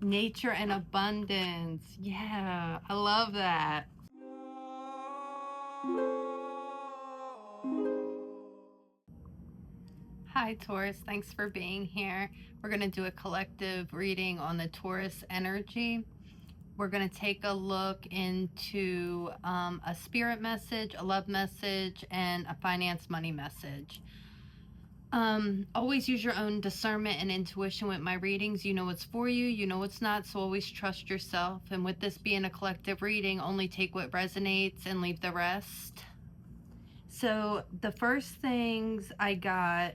Nature and abundance. Yeah, I love that. Hi, Taurus. Thanks for being here. We're going to do a collective reading on the Taurus energy. We're going to take a look into a spirit message, a love message, and a finance money message. Always use your own discernment and intuition with my readings. You know what's for you, you know what's not, so always trust yourself. And with this being a collective reading, only take what resonates and leave the rest. So the first things I got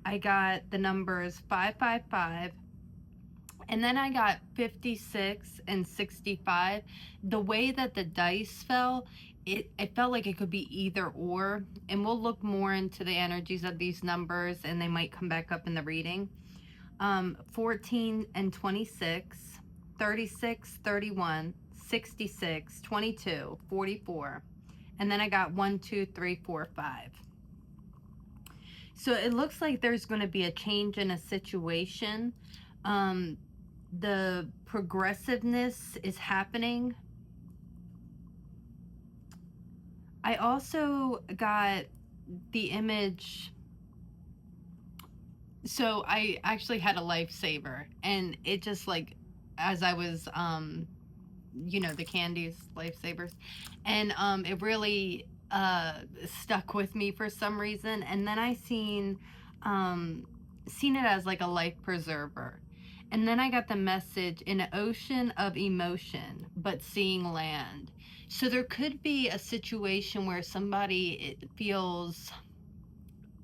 the numbers 555, and then I got 56 and 65. The way that the dice fell, it felt like it could be either or, and we'll look more into the energies of these numbers and they might come back up in the reading. 14 and 26, 36, 31, 66, 22, 44, and then I got 1, 2, 3, 4, 5. So it looks like there's going to be a change in a situation. The progressiveness is happening. I also got the image. So I actually had a lifesaver, and it just, like, as I was, you know, the candies, lifesavers, and it really stuck with me for some reason. And then I seen it as like a life preserver. And then I got the message, in an ocean of emotion, but seeing land. So there could be a situation where somebody feels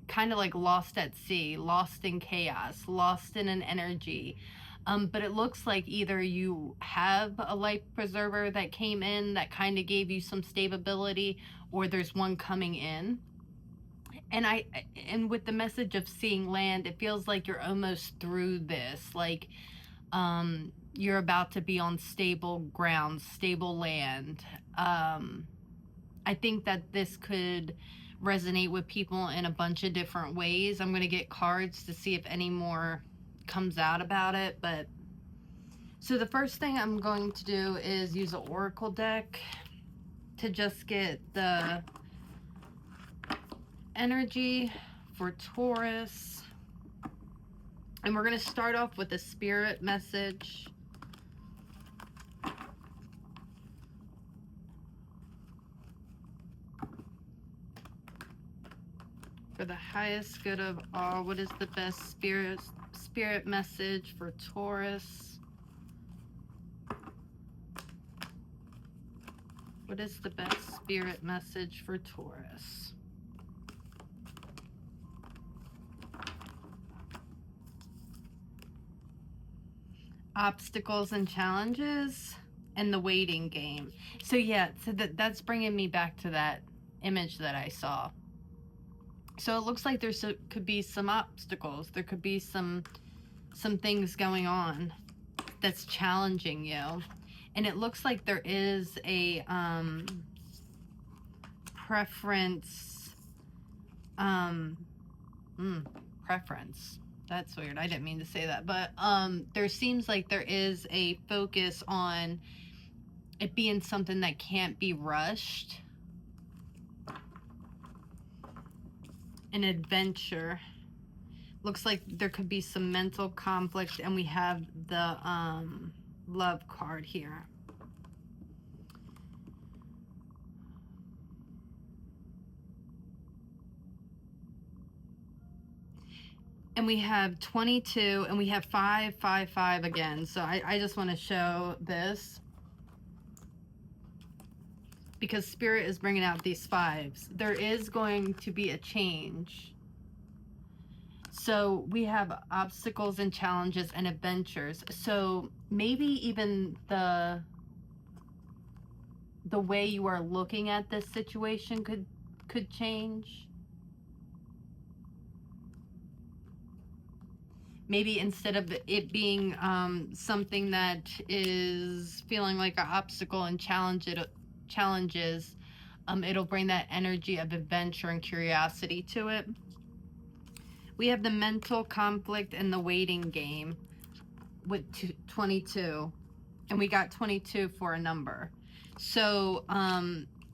kind of like lost at sea, lost in chaos, lost in an energy. But it looks like either you have a life preserver that came in that kind of gave you some stability, or there's one coming in. And with the message of seeing land, it feels like you're almost through this, like you're about to be on stable ground, stable land. I think that this could resonate with people in a bunch of different ways. I'm going to get cards to see if any more comes out about it. But so the first thing I'm going to do is use an oracle deck to just get the energy for Taurus. And we're going to start off with a spirit message. For the highest good of all, what is the best spirit message for Taurus? What is the best spirit message for Taurus? Obstacles and challenges and the waiting game. So yeah, so that's bringing me back to that image that I saw. So it looks like could be some obstacles. There could be some things going on that's challenging you. And it looks like there is a preference. Preference. That's weird. I didn't mean to say that. But there seems like there is a focus on it being something that can't be rushed. An adventure. Looks like there could be some mental conflict, and we have the love card here. And we have 22, and we have 555 again. So I just want to show this, because Spirit is bringing out these fives. There is going to be a change. So we have obstacles and challenges and adventures. So maybe even the way you are looking at this situation could change. Maybe instead of it being something that is feeling like an obstacle and challenges, it'll bring that energy of adventure and curiosity to it. We have the mental conflict and the waiting game. with 22, and we got 22 for a number. So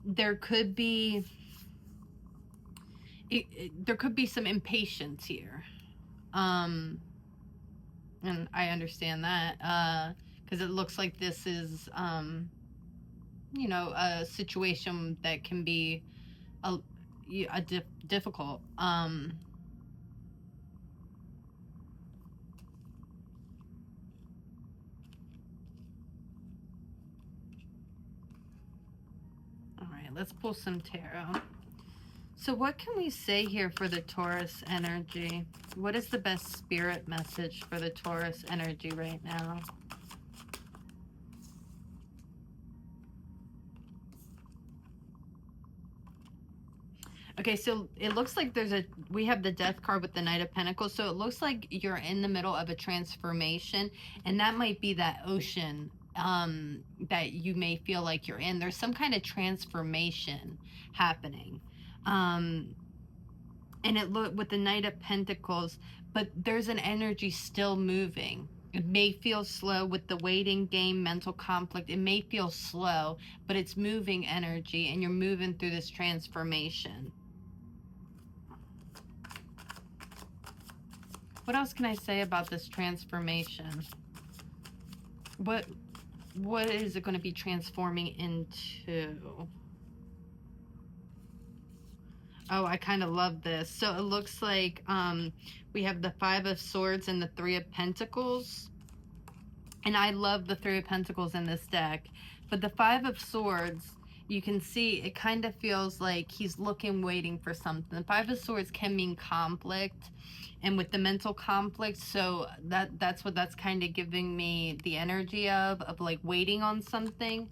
there could be there could be some impatience here, and I understand that because it looks like this is you know, a situation that can be difficult. All right, let's pull some tarot. So what can we say here for the Taurus energy? What is the best spirit message for the Taurus energy right now? Okay, so it looks like we have the Death card with the Knight of Pentacles. So it looks like you're in the middle of a transformation, and that might be that ocean that you may feel like you're in. There's some kind of transformation happening. And it look with the Knight of Pentacles, but there's an energy still moving. It may feel slow with the waiting game, mental conflict. It may feel slow, but it's moving energy, and you're moving through this transformation. What else can I say about this transformation? What is it going to be transforming into? Oh, I kind of love this. So it looks like we have the Five of Swords and the Three of Pentacles. And I love the Three of Pentacles in this deck. But the Five of Swords, you can see it kind of feels like he's looking, waiting for something. The Five of Swords can mean conflict. And with the mental conflict, so that's what that's kind of giving me the energy of like waiting on something.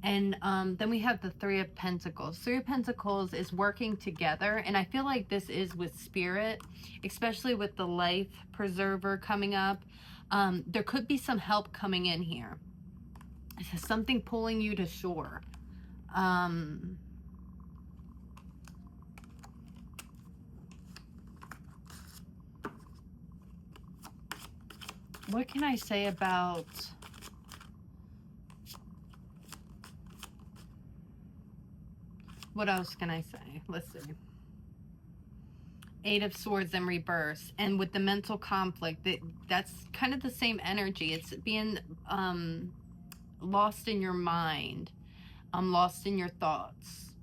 And then we have the Three of Pentacles. Three of Pentacles is working together, and I feel like this is with spirit, especially with the life preserver coming up. There could be some help coming in here. Something pulling you to shore. What can I say about... What else can I say? Let's see. Eight of Swords in reverse. And with the mental conflict, that's kind of the same energy. It's being lost in your mind. Lost in your thoughts.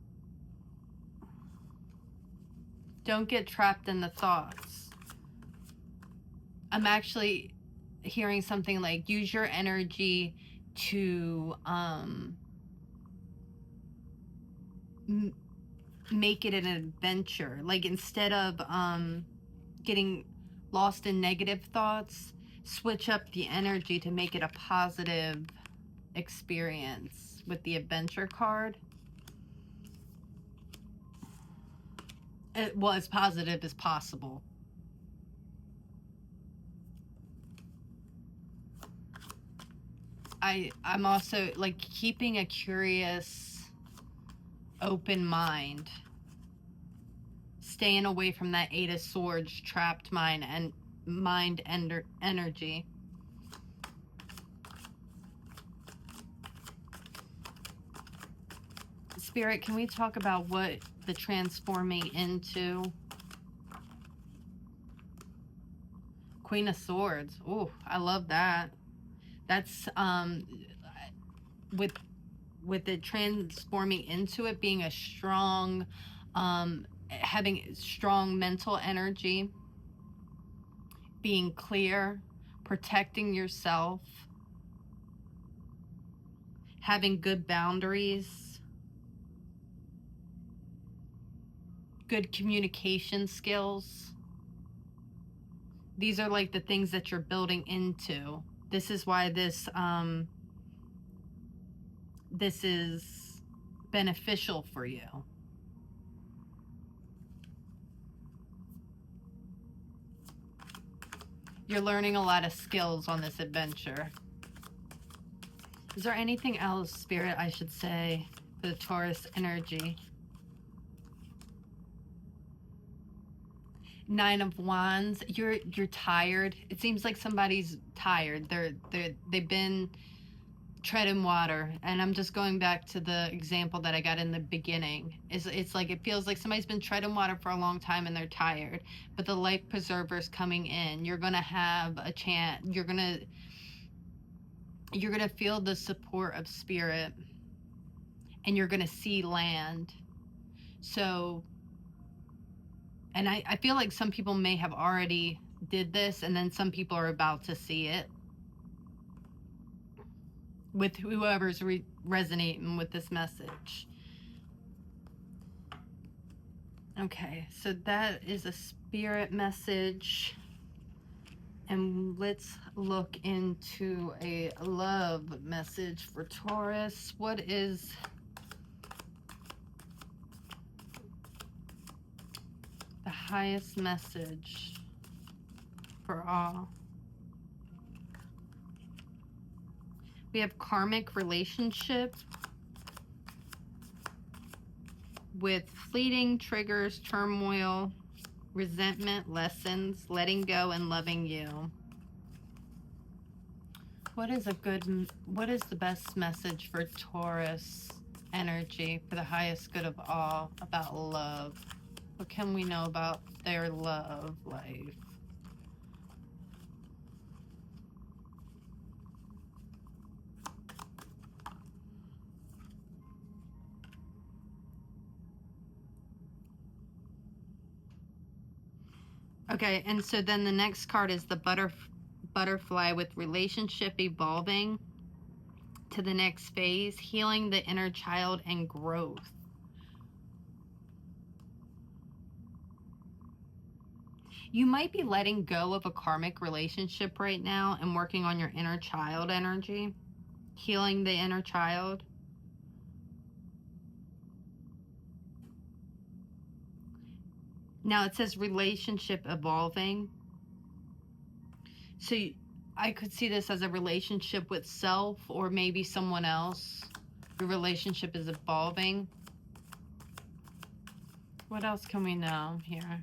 Don't get trapped in the thoughts. I'm actually hearing something like use your energy to make it an adventure. Like instead of getting lost in negative thoughts, switch up the energy to make it a positive experience with the adventure card. Well, as positive as possible. I'm also like keeping a curious, open mind. Staying away from that Eight of Swords trapped mind and energy. Spirit, can we talk about what the transforming into? Queen of Swords. Ooh, I love that. That's with it transforming into it being a strong, having strong mental energy, being clear, protecting yourself, having good boundaries, good communication skills. These are like the things that you're building into. This is why this is beneficial for you. You're learning a lot of skills on this adventure. Is there anything else, Spirit, I should say for the Taurus energy? Nine of Wands. You're tired. It seems like somebody's tired. They've been treading water, and I'm just going back to the example that I got in the beginning. It's like it feels like somebody's been treading water for a long time and they're tired, but the life preserver's coming in. You're gonna have a chance. You're gonna feel the support of spirit, and you're gonna see land. So, and I feel like some people may have already did this, and then some people are about to see it with whoever's resonating with this message. Okay, so that is a spirit message. And let's look into a love message for Taurus. What is the highest message for all? We have karmic relationship with fleeting triggers, turmoil, resentment, lessons, letting go, and loving you. What is the best message for Taurus energy for the highest good of all about love? What can we know about their love life? Okay, and so then the next card is the butterfly with relationship evolving to the next phase, healing the inner child and growth. You might be letting go of a karmic relationship right now and working on your inner child energy, healing the inner child. Now it says relationship evolving. So I could see this as a relationship with self or maybe someone else. Your relationship is evolving. What else can we know here?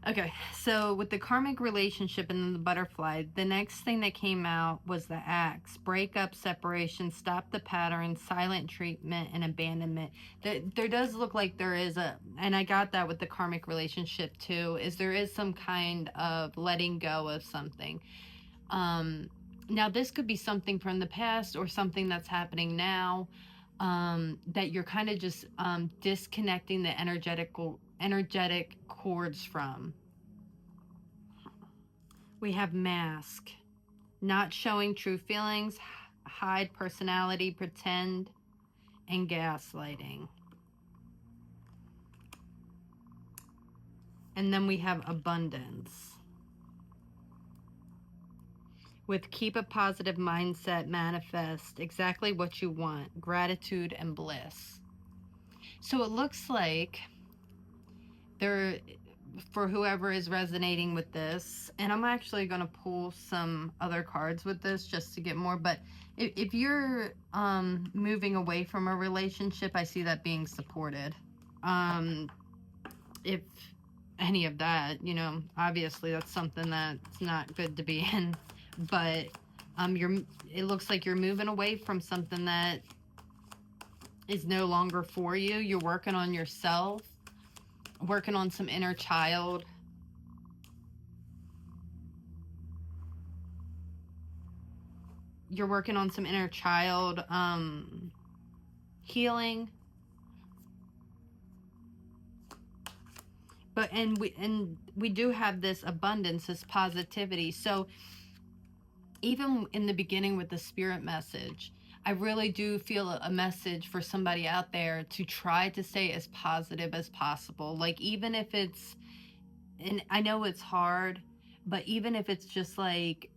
Okay, so with the karmic relationship and then the butterfly, the next thing that came out was the axe. Breakup, separation, stop the pattern, silent treatment, and abandonment. There does look like there is and I got that with the karmic relationship too, is there is some kind of letting go of something. Now this could be something from the past or something that's happening now, that you're kind of just disconnecting the energetic cords from. We have mask, not showing true feelings, hide personality, pretend, and gaslighting. And then we have abundance with keep a positive mindset, manifest exactly what you want, gratitude and bliss. So it looks like there, for whoever is resonating with this, and I'm actually going to pull some other cards with this just to get more, but if you're moving away from a relationship, I see that being supported. If any of that, obviously that's something that's not good to be in, but it looks like you're moving away from something that is no longer for you. You're working on yourself, working on some inner child. You're working on some inner child healing. But we do have this abundance, this positivity. So even in the beginning with the spirit message, I really do feel a message for somebody out there to try to stay as positive as possible. Like even if it's, and I know it's hard, but even if it's just like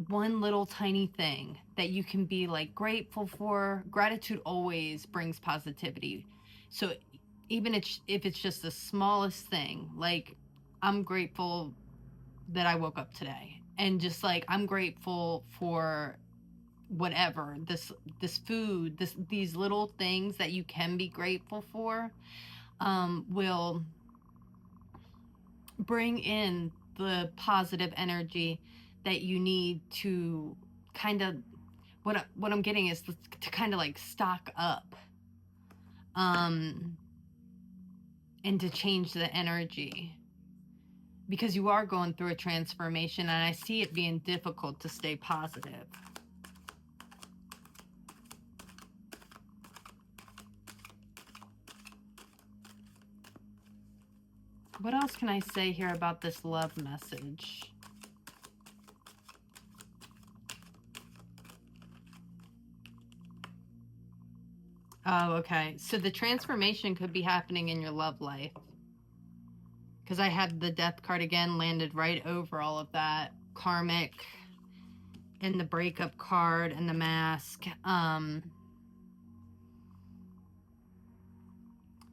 one little tiny thing that you can be like grateful for, gratitude always brings positivity. So even if it's just the smallest thing, like I'm grateful that I woke up today. and just like, I'm grateful for whatever, this food, these little things that you can be grateful for, will bring in the positive energy that you need to kind of, what I'm getting is to kind of like stock up, and to change the energy, because you are going through a transformation, and I see it being difficult to stay positive. What else can I say here about this love message? Oh, okay. So the transformation could be happening in your love life. Because I had the death card again, landed right over all of that. Karmic, and the breakup card, and the mask.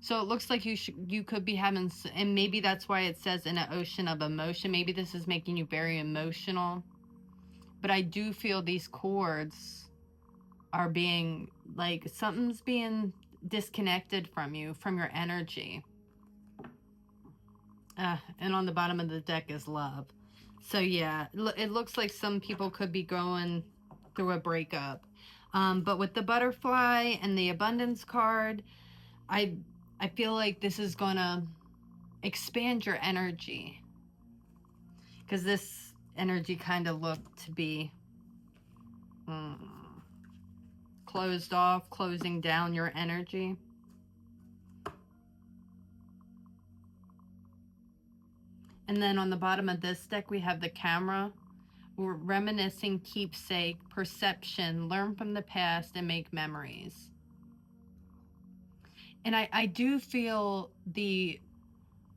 So it looks like you could be having, and maybe that's why it says in an ocean of emotion. Maybe this is making you very emotional. But I do feel these cords are being, like, something's being disconnected from you, from your energy. And on the bottom of the deck is love. So yeah, it looks like some people could be going through a breakup. But with the butterfly and the abundance card, I feel like this is gonna expand your energy, because this energy kind of looked to be closed off, closing down your energy. And then on the bottom of this deck, we have the camera. We're reminiscing, keepsake, perception, learn from the past, and make memories. And I do feel the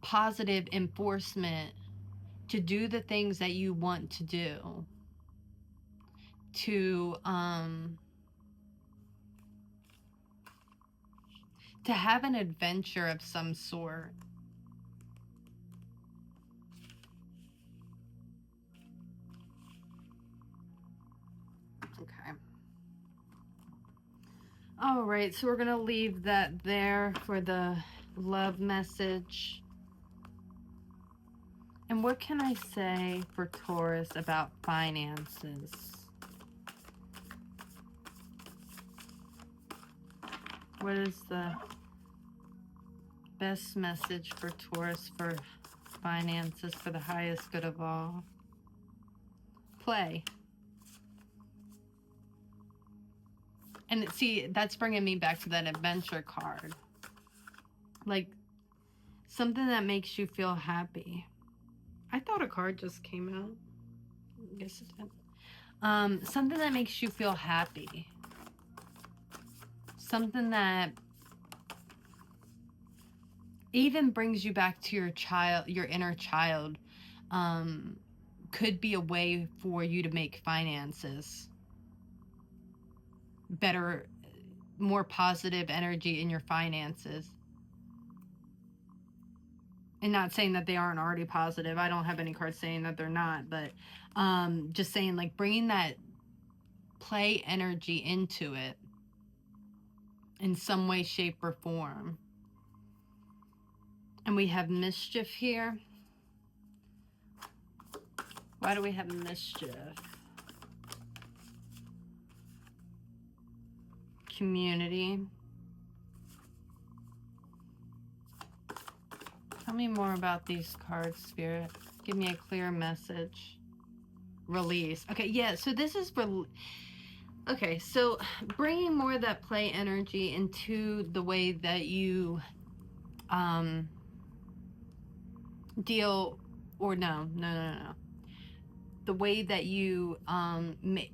positive enforcement to do the things that you want to do, to have an adventure of some sort. Okay. All right, so we're going to leave that there for the love message. And what can I say for Taurus about finances? What is the best message for Taurus for finances, for the highest good of all? Play. And see, that's bringing me back to that adventure card. Like, something that makes you feel happy. I thought a card just came out. I guess it did. Something that makes you feel happy. Something that even brings you back to your child, your inner child. Could be a way for you to make finances better, more positive energy in your finances. And not saying that they aren't already positive. I don't have any cards saying that they're not, but just saying, like, bringing that play energy into it in some way, shape, or form. And we have mischief here. Why do we have mischief? Community. Tell me more about these cards, Spirit. Give me a clear message. Release. Okay, yeah, so this is for... Okay, so bringing more of that play energy into the way that you deal... Or no. The way that you,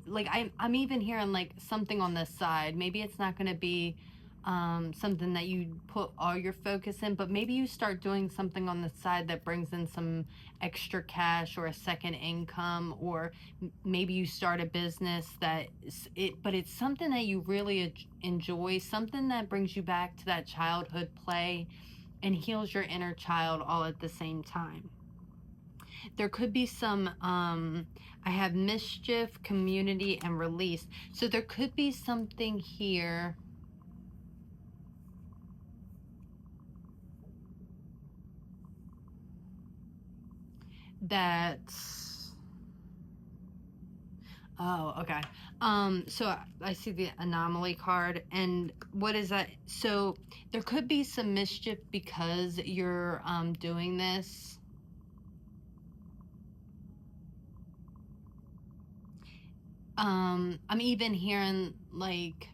like, I'm even hearing, like, something on this side. Maybe it's not going to be something that you put all your focus in, but maybe you start doing something on the side that brings in some extra cash or a second income, or maybe you start a business but it's something that you really enjoy, something that brings you back to that childhood play and heals your inner child all at the same time. There could be some, I have mischief, community, and release. So there could be something here that's, oh, okay. So I see the anomaly card, and what is that? So there could be some mischief because you're doing this. I'm even hearing like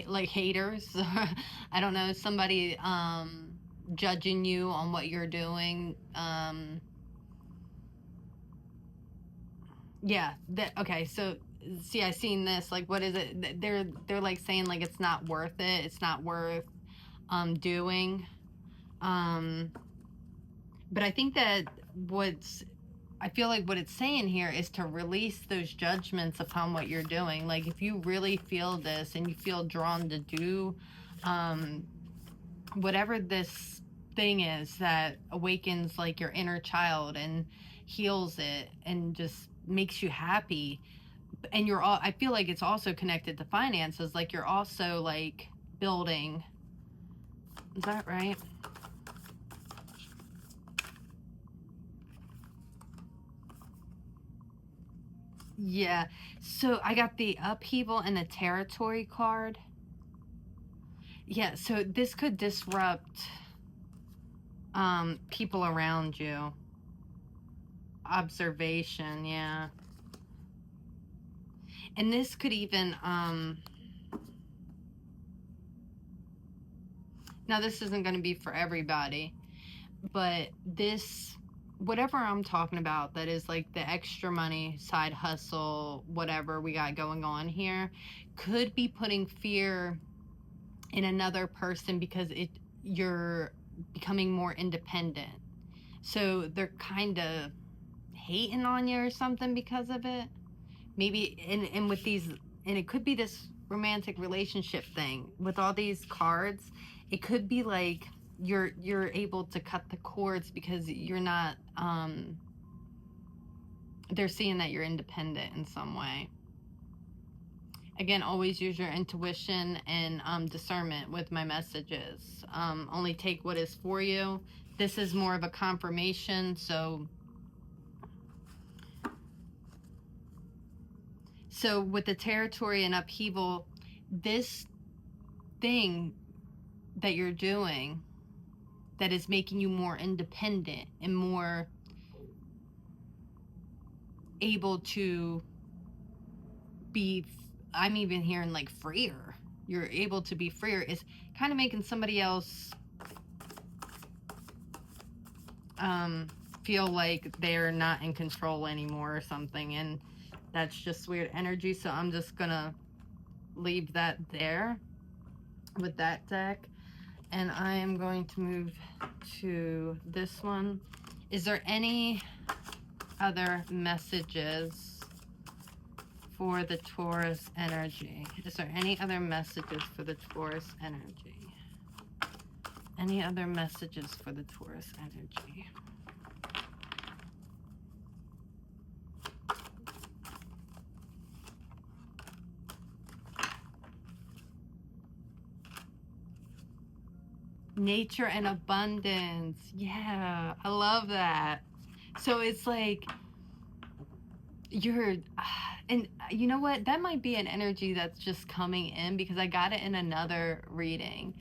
like haters. I don't know, somebody judging you on what you're doing. Yeah, that okay, so see, I seen this, like, what is it? They're like saying like it's not worth it. It's not worth doing. Um but I think that what's I feel like what it's saying here is to release those judgments upon what you're doing. Like if you really feel this and you feel drawn to do um whatever this thing is that awakens like your inner child and heals it and just makes you happy, and you're all, I feel like it's also connected to finances, like you're also like building, is that right? Yeah, so I got the upheaval and the territory card. Yeah, so this could disrupt people around you. Observation, yeah. And this could even now this isn't going to be for everybody, but this, whatever I'm talking about, that is like the extra money, side hustle, whatever we got going on here, could be putting fear in another person because you're becoming more independent. So they're kind of hating on you or something because of it. Maybe and with these, and it could be this romantic relationship thing with all these cards. It could be like you're able to cut the cords because you're not they're seeing that you're independent in some way. Again, always use your intuition and discernment with my messages. Only take what is for you. This is more of a confirmation. So with the territory and upheaval, this thing that you're doing that is making you more independent and more able to be, I'm even hearing like freer, you're able to be freer, is kind of making somebody else feel like they're not in control anymore or something, and that's just weird energy. So I'm just gonna leave that there with that deck, and I am going to move to this one. Is there any other messages for the Taurus energy? Is there any other messages for the Taurus energy? Any other messages for the Taurus energy? Nature and abundance. Yeah, I love that. So it's like you're, and you know what? That might be an energy that's just coming in because I got it in another reading.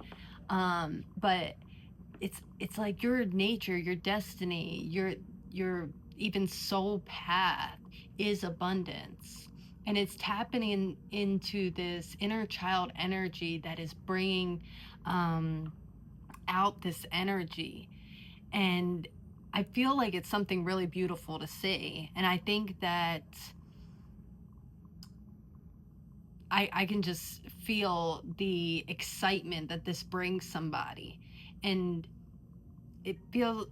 But it's like your nature, your destiny, your even soul path is abundance, and it's tapping into this inner child energy that is bringing out this energy. And I feel like it's something really beautiful to see, and I think that I can just feel the excitement that this brings somebody, and it feels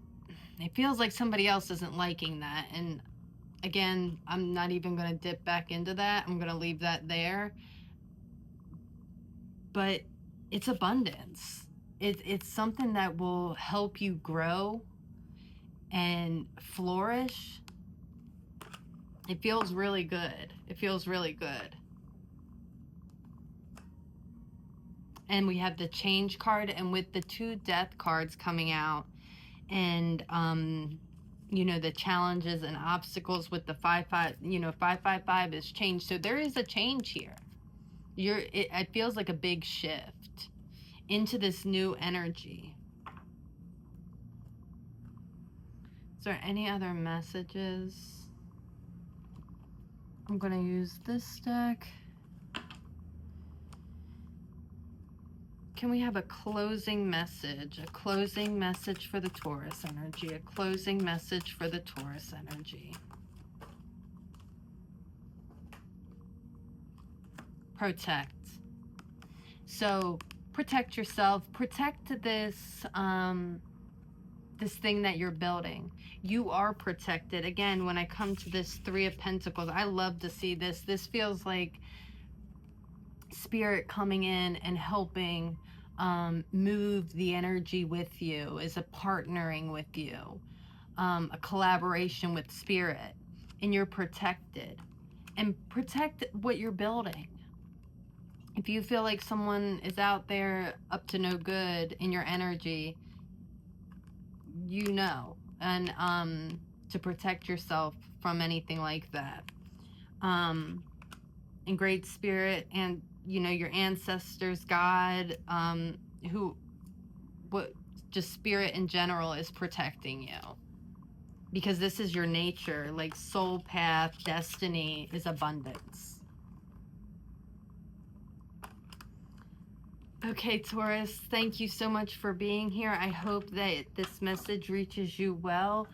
like somebody else isn't liking that. And again, I'm not even going to dip back into that. I'm going to leave that there. But it's abundance. It's something that will help you grow. and flourish. It feels really good. It feels really good. And we have the change card, and with the 2 death cards coming out, and you know, the challenges and obstacles with the 5-5, you know, 5-5-5 is change. So there is a change here. It feels like a big shift into this new energy. Is there any other messages? I'm going to use this deck. Can we have a closing message? A closing message for the Taurus energy. A closing message for the Taurus energy. Protect. So protect yourself. Protect this this thing that you're building. You are protected. Again, when I come to this 3 of Pentacles, I love to see this. This feels like Spirit coming in and helping move the energy with you, is a partnering with you, a collaboration with Spirit, and you're protected. And protect what you're building. If you feel like someone is out there up to no good in your energy, you know, and to protect yourself from anything like that. In Great Spirit, and you know, your ancestors, God, just Spirit in general is protecting you, because this is your nature. Like soul path, destiny is abundance. Okay, Taurus, thank you so much for being here. I hope that this message reaches you well.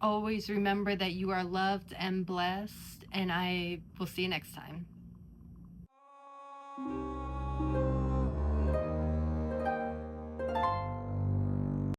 Always remember that you are loved and blessed, and I will see you next time.